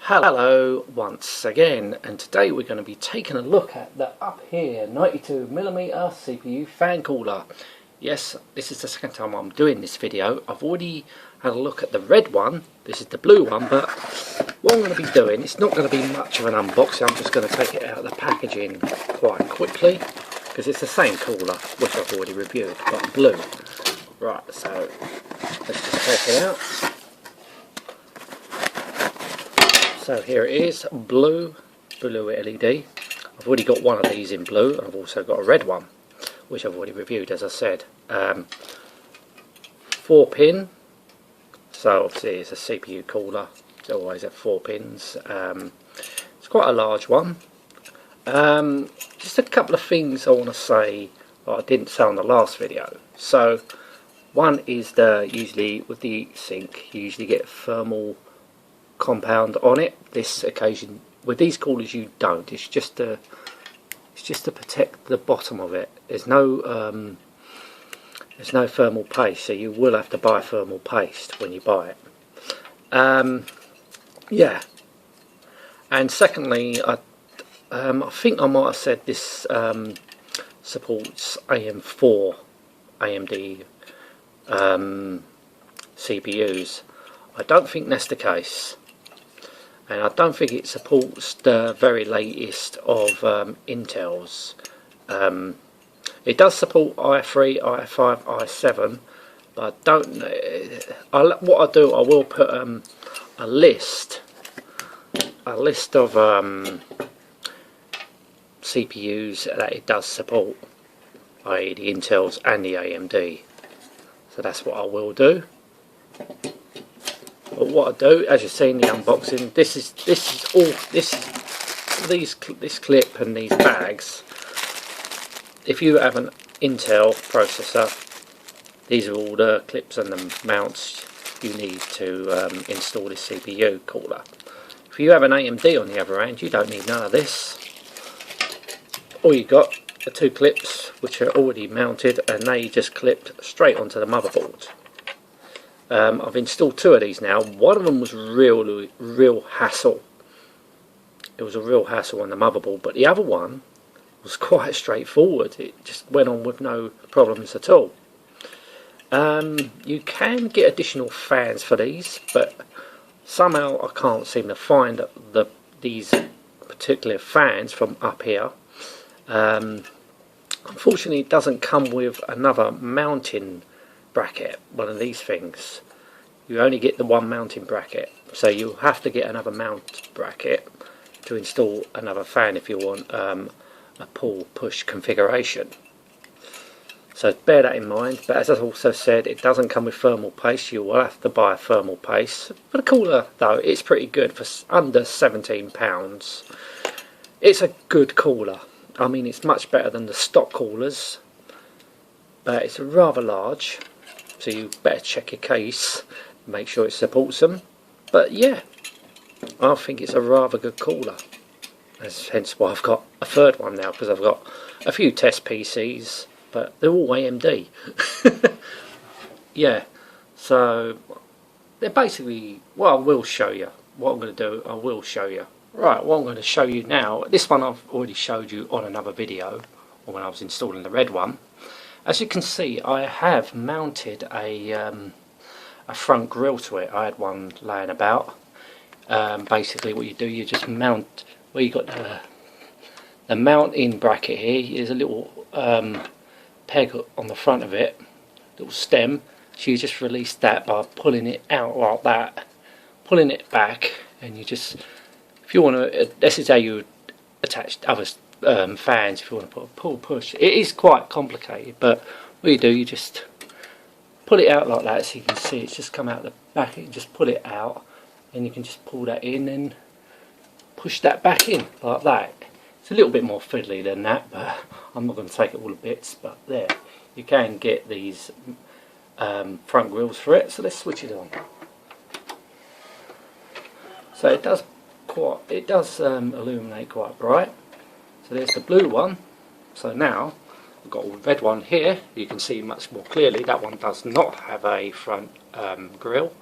Hello once again, and today we're going to be taking a look at the UpHere 92mm CPU fan cooler. Yes, this is the second time I'm doing this video. I've already had a look at the red one, this is the blue one, but what I'm going to be doing, it's not going to be much of an unboxing. I'm just going to take it out of the packaging quite quickly, because it's the same cooler, which I've already reviewed, but blue. Right, so let's just take it out. So here it is, blue LED. I've already got one of these in blue, and I've also got a red one, which I've already reviewed, as I said. 4-pin, so obviously it's a CPU cooler, it's always at 4 pins. It's quite a large one. Just a couple of things I want to say that I didn't say on the last video. So one is usually with the heat sink, you usually get thermal compound on it. This occasion with these coolers you don't. It's just to protect the bottom of it. There's no thermal paste, so you will have to buy thermal paste when you buy it. Yeah. And secondly, I think I might have said this supports AM4 AMD CPUs. I don't think that's the case, and I don't think it supports the very latest of Intel's. It does support i3, i5, i7, but I don't know. What I do, I will put a list of CPUs that it does support, i.e. the Intels and the AMD. So that's what I will do. But what I do, as you see in the unboxing, this clip and these bags. If you have an Intel processor, these are all the clips and the mounts you need to install this CPU cooler. If you have an AMD on the other hand, you don't need none of this. All you got are 2 clips which are already mounted, and they just clipped straight onto the motherboard. I've installed 2 of these now. One of them was real hassle. It was a real hassle on the motherboard, but the other one was quite straightforward. It just went on with no problems at all. You can get additional fans for these, but somehow I can't seem to find these particular fans from UpHere. Unfortunately, it doesn't come with another mounting bracket, one of these things. You only get the one mounting bracket, so you'll have to get another mount bracket to install another fan if you want a pull-push configuration. So bear that in mind. But as I also said, it doesn't come with thermal paste. You will have to buy a thermal paste. For the cooler though, it's pretty good for under £17. It's a good cooler. I mean, it's much better than the stock coolers, but it's rather large, so you better check your case, make sure it supports them. But yeah, I think it's a rather good cooler. Hence why I've got a third one now, because I've got a few test PCs, but they're all AMD. Yeah, so they're basically, well, I will show you what I'm going to do. I will show you. Right, what I'm going to show you now, this one I've already showed you on another video, or when I was installing the red one. As you can see, I have mounted a front grille to it. I had one laying about. Basically what you do, you just mount, where you got the mounting bracket here, there's a little peg on the front of it, little stem, so you just release that by pulling it out like that, pulling it back, and you just, if you want to, this is how you attach other fans if you want to put a pull push. It is quite complicated, but what you do, you just pull it out like that, so you can see it's just come out the back. You just pull it out, and you can just pull that in and push that back in like that. It's a little bit more fiddly than that, but I'm not going to take it all to bits. But there, you can get these front grills for it. So let's switch it on. So it does illuminate quite bright. So there's the blue one. So now I've got a red one here. You can see much more clearly. That one does not have a front grille.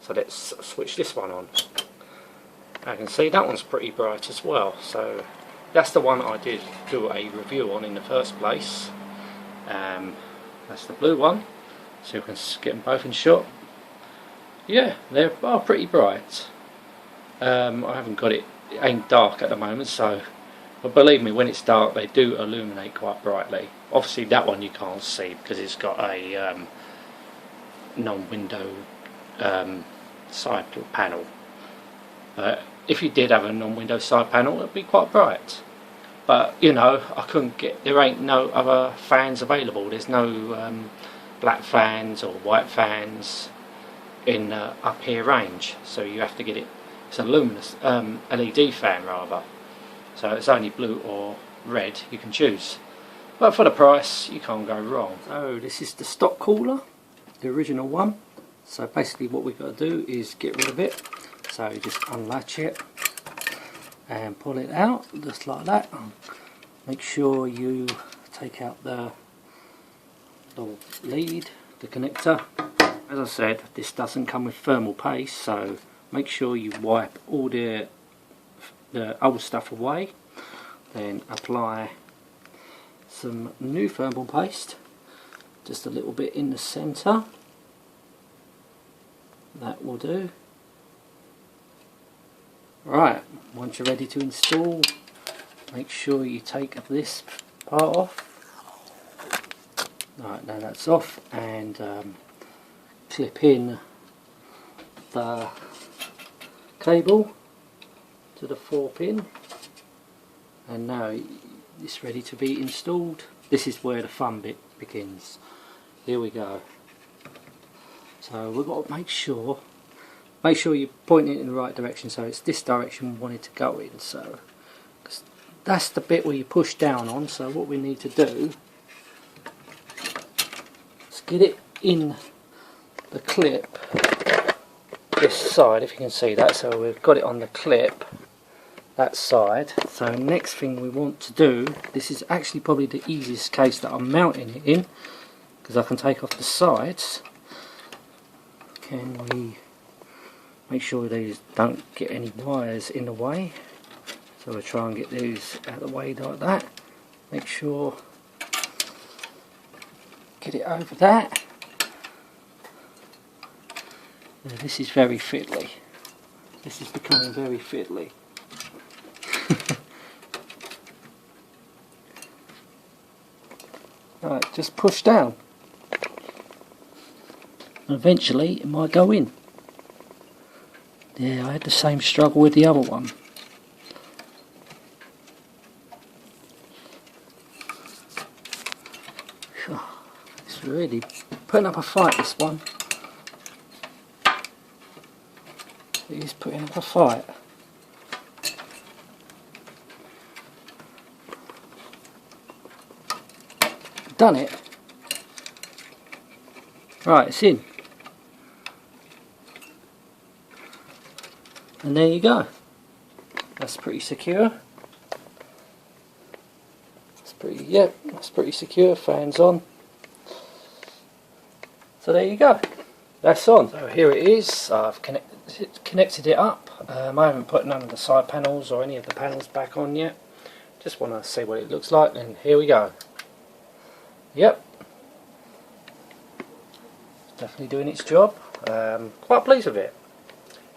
So let's switch this one on. I can see that one's pretty bright as well, so that's the one I did do a review on in the first place. That's the blue one, so you can get them both in shot. Yeah, they are pretty bright. I haven't got it ain't dark at the moment, so, but believe me, when it's dark they do illuminate quite brightly. Obviously that one you can't see because it's got a non-window side panel. But if you did have a non-window side panel, it'd be quite bright. But you know, I couldn't get, there ain't no other fans available. There's no black fans or white fans in UpHere range, so you have to get it. It's a luminous LED fan rather, so it's only blue or red you can choose. But for the price, you can't go wrong. So this is the stock cooler, the original one. So basically what we've got to do is get rid of it. So you just unlatch it and pull it out just like that. Make sure you take out the little lead, the connector. As I said, this doesn't come with thermal paste, so make sure you wipe all the old stuff away, then apply some new thermal paste, just a little bit in the centre. That will do. Right, once you're ready to install, make sure you take this part off. Right, now that's off, and clip in the cable to the 4-pin, and now it's ready to be installed. This is where the fun bit begins. Here we go. So we've got to make sure you're pointing it in the right direction, so it's this direction we want it to go in. So that's the bit where you push down on. So what we need to do is get it in the clip this side, if you can see that. So we've got it on the clip that side. So next thing we want to do, this is actually probably the easiest case that I'm mounting it in, because I can take off the sides. Can we make sure these don't get any wires in the way? So we'll try and get these out of the way like that. Make sure, get it over that. Now this is very fiddly. This is becoming very fiddly. Right, just push down. Eventually it might go in. Yeah, I had the same struggle with the other one. It's really putting up a fight, this one. It is putting up a fight. Done it. Right, it's in. And there you go. That's pretty secure. That's pretty, yep, that's pretty secure. Fans on. So there you go. That's on. So here it is. I've connected it up. I haven't put none of the side panels or any of the panels back on yet. Just want to see what it looks like, and here we go. Yep. Definitely doing its job. Quite pleased with it.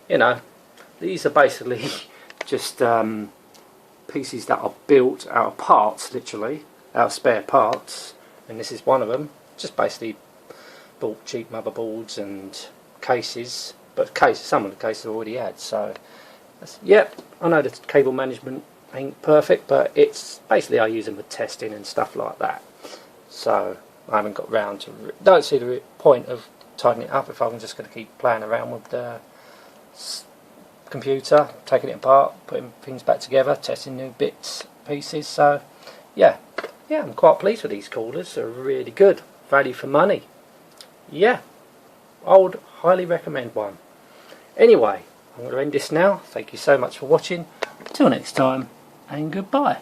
You know, these are basically just pieces that are built out of parts, literally, out of spare parts, and this is one of them. Just basically bought cheap motherboards and cases, but some of the cases I already had. So, yep, I know the cable management ain't perfect, but it's basically I use them for testing and stuff like that. So I haven't got round to, don't see the point of tightening it up if I'm just going to keep playing around with the computer, taking it apart, putting things back together, testing new bits, pieces. So yeah, I'm quite pleased with these coolers. They're really good, value for money. Yeah, I would highly recommend one. Anyway, I'm going to end this now. Thank you so much for watching. Till next time, and goodbye.